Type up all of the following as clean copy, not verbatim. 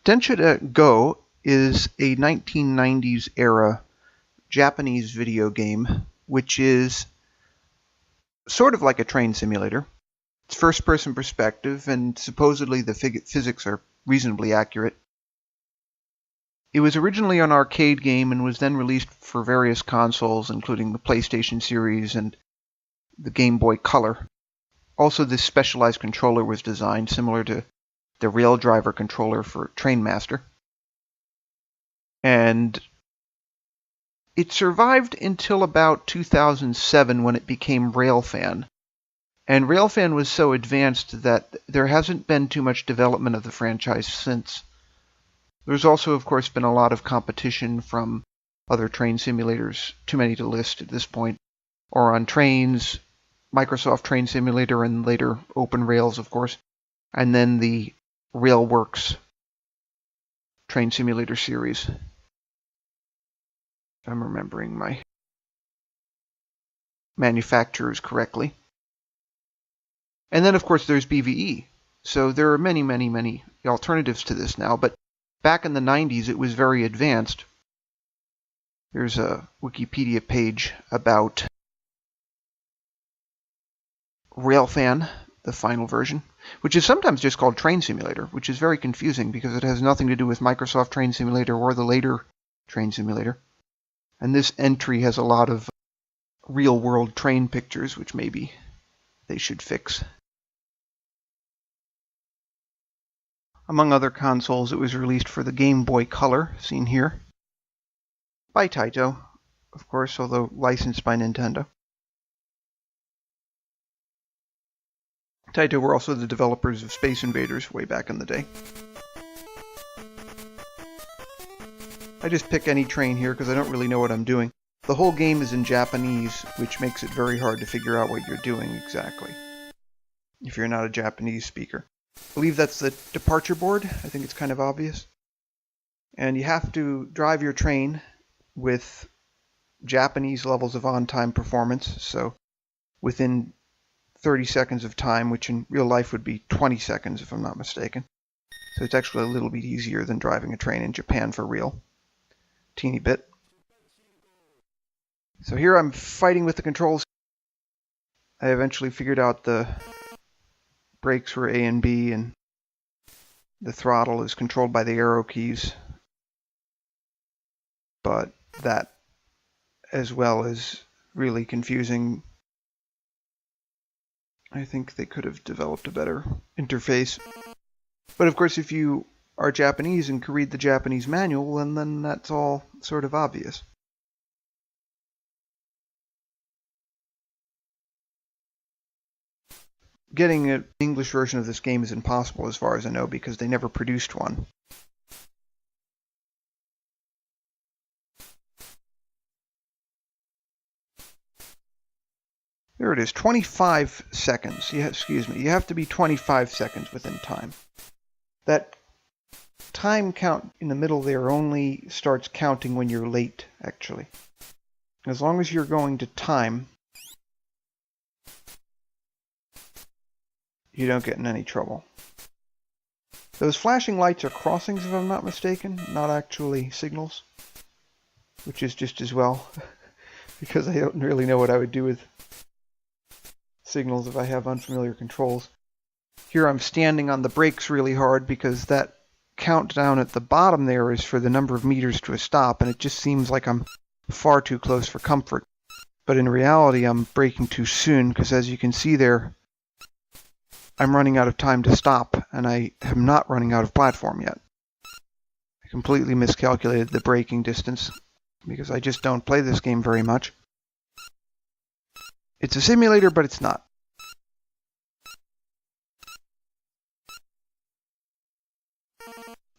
Densha de Go is a 1990s era Japanese video game, which is sort of like a train simulator. It's first-person perspective, and supposedly the physics are reasonably accurate. It was originally an arcade game and was then released for various consoles, including the PlayStation series and the Game Boy Color. Also, this specialized controller was designed similar to the Rail Driver controller for Train Master. And it survived until about 2007 when it became Railfan. And Railfan was so advanced that there hasn't been too much development of the franchise since. There's also, of course, been a lot of competition from other train simulators, too many to list at this point, or on trains, Microsoft Train Simulator, and later Open Rails, of course, and then the Railworks Train Simulator series. If I'm remembering my manufacturers correctly. And then, of course, there's BVE. So there are many, many, many alternatives to this now, but back in the 90s it was very advanced. Here's a Wikipedia page about Railfan, the final version, which is sometimes just called Train Simulator, which is very confusing because it has nothing to do with Microsoft Train Simulator or the later Train Simulator. And this entry has a lot of real-world train pictures, which maybe they should fix. Among other consoles, it was released for the Game Boy Color, seen here, by Taito, of course, although licensed by Nintendo. Taito were also the developers of Space Invaders way back in the day. I just pick any train here because I don't really know what I'm doing. The whole game is in Japanese, which makes it very hard to figure out what you're doing exactly if you're not a Japanese speaker. I believe that's the departure board. I think it's kind of obvious. And you have to drive your train with Japanese levels of on-time performance, so within 30 seconds of time, which in real life would be 20 seconds if I'm not mistaken. So it's actually a little bit easier than driving a train in Japan for real. Teeny bit. So here I'm fighting with the controls. I eventually figured out the brakes were A and B, and the throttle is controlled by the arrow keys. But that, as well, is really confusing. I think they could have developed a better interface. But of course, if you are Japanese and can read the Japanese manual, and then that's all sort of obvious. Getting an English version of this game is impossible as far as I know because they never produced one. There it is, 25 seconds. You have to be 25 seconds within time. That time count in the middle there only starts counting when you're late, actually. As long as you're going to time, you don't get in any trouble. Those flashing lights are crossings, if I'm not mistaken, not actually signals, which is just as well, because I don't really know what I would do with signals if I have unfamiliar controls. Here I'm standing on the brakes really hard because that countdown at the bottom there is for the number of meters to a stop, and it just seems like I'm far too close for comfort. But in reality, I'm braking too soon because, as you can see there, I'm running out of time to stop, and I am not running out of platform yet. I completely miscalculated the braking distance because I just don't play this game very much. It's a simulator, but it's not.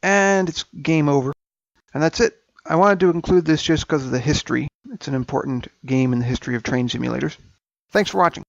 And it's game over. And that's it. I wanted to include this just because of the history. It's an important game in the history of train simulators. Thanks for watching.